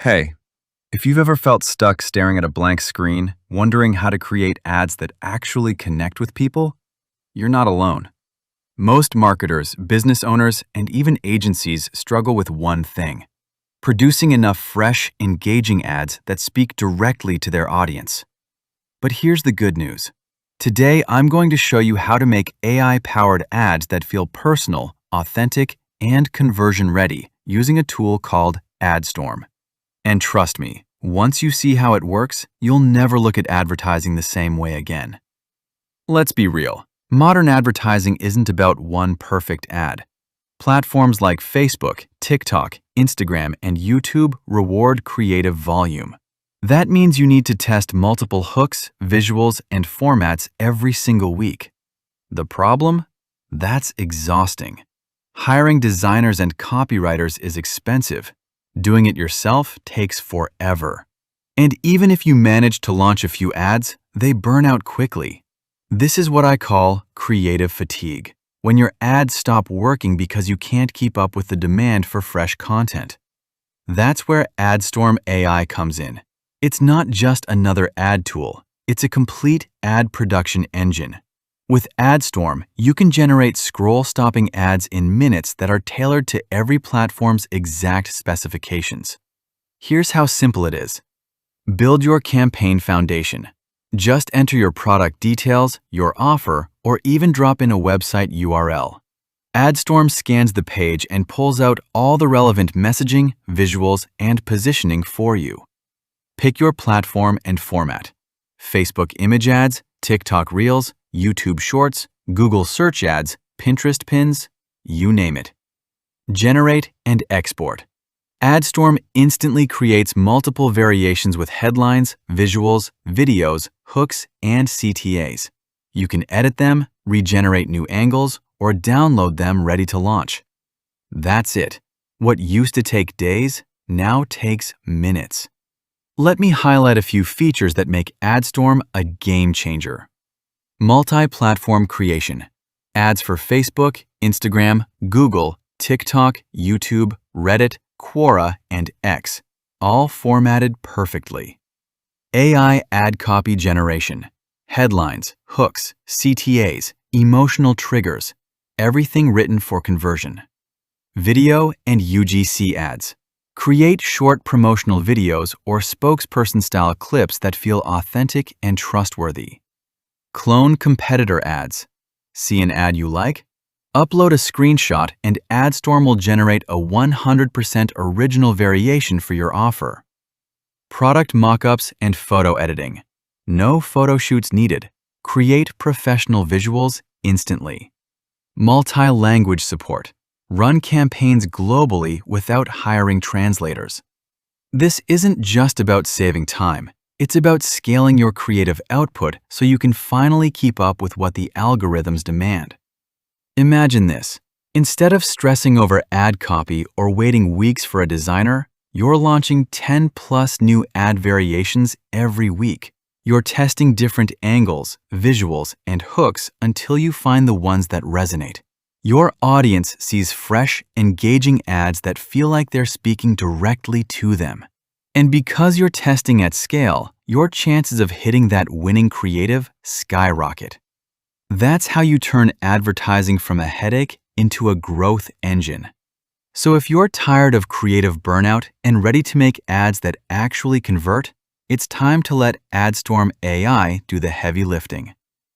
Hey, if you've ever felt stuck staring at a blank screen, wondering how to create ads that actually connect with people, you're not alone. Most marketers, business owners, and even agencies struggle with one thing: producing enough fresh, engaging ads that speak directly to their audience. But here's the good news. Today, I'm going to show you how to make AI-powered ads that feel personal, authentic, and conversion-ready using a tool called Adstorm. And trust me, once you see how it works, you'll never look at advertising the same way again. Let's be real. Modern advertising isn't about one perfect ad. Platforms like Facebook, TikTok, Instagram, and YouTube reward creative volume. That means you need to test multiple hooks, visuals, and formats every single week. The problem? That's exhausting. Hiring designers and copywriters is expensive. Doing it yourself takes forever. And even if you manage to launch a few ads, they burn out quickly. This is what I call creative fatigue, when your ads stop working because you can't keep up with the demand for fresh content. That's where Adstorm AI comes in. It's not just another ad tool, it's a complete ad production engine. With Adstorm, you can generate scroll-stopping ads in minutes that are tailored to every platform's exact specifications. Here's how simple it is. Build your campaign foundation. Just enter your product details, your offer, or even drop in a website URL. Adstorm scans the page and pulls out all the relevant messaging, visuals, and positioning for you. Pick your platform and format: Facebook image ads, TikTok Reels, YouTube Shorts, Google Search Ads, Pinterest Pins, you name it. Generate and export. Adstorm instantly creates multiple variations with headlines, visuals, videos, hooks, and CTAs. You can edit them, regenerate new angles, or download them ready to launch. That's it. What used to take days now takes minutes. Let me highlight a few features that make Adstorm a game changer. Multi-platform creation. Ads for Facebook, Instagram, Google, TikTok, YouTube, Reddit, Quora, and X, all formatted perfectly. AI ad copy generation. Headlines, hooks, CTAs, emotional triggers, everything written for conversion. Video and UGC ads. Create short promotional videos or spokesperson-style clips that feel authentic and trustworthy. Clone competitor ads. See an ad you like? Upload a screenshot and Adstorm will generate a 100% original variation for your offer. Product mockups and photo editing. No photo shoots needed. Create professional visuals instantly. Multi-language support. Run campaigns globally without hiring translators. This isn't just about saving time. It's about scaling your creative output so you can finally keep up with what the algorithms demand. Imagine this. Instead of stressing over ad copy or waiting weeks for a designer, you're launching 10+ new ad variations every week. You're testing different angles, visuals, and hooks until you find the ones that resonate. Your audience sees fresh, engaging ads that feel like they're speaking directly to them. And because you're testing at scale, your chances of hitting that winning creative skyrocket. That's how you turn advertising from a headache into a growth engine. So if you're tired of creative burnout and ready to make ads that actually convert, it's time to let Adstorm AI do the heavy lifting.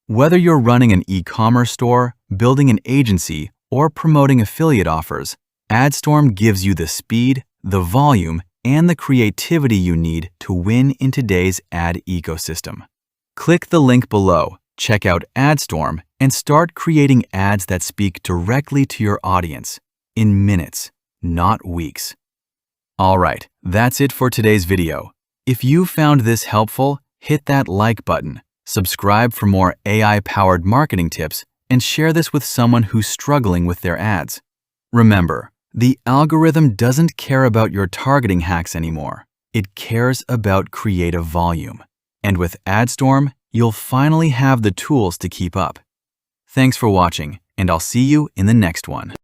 Whether you're running an e-commerce store, building an agency, or promoting affiliate offers, Adstorm gives you the speed, the volume, and the creativity you need to win in today's ad ecosystem. Click the link below, check out Adstorm, and start creating ads that speak directly to your audience in minutes, not weeks. All right, that's it for today's video. If you found this helpful, hit that like button, subscribe for more AI-powered marketing tips, and share this with someone who's struggling with their ads. Remember, the algorithm doesn't care about your targeting hacks anymore. It cares about creative volume. And with Adstorm, you'll finally have the tools to keep up. Thanks for watching, and I'll see you in the next one.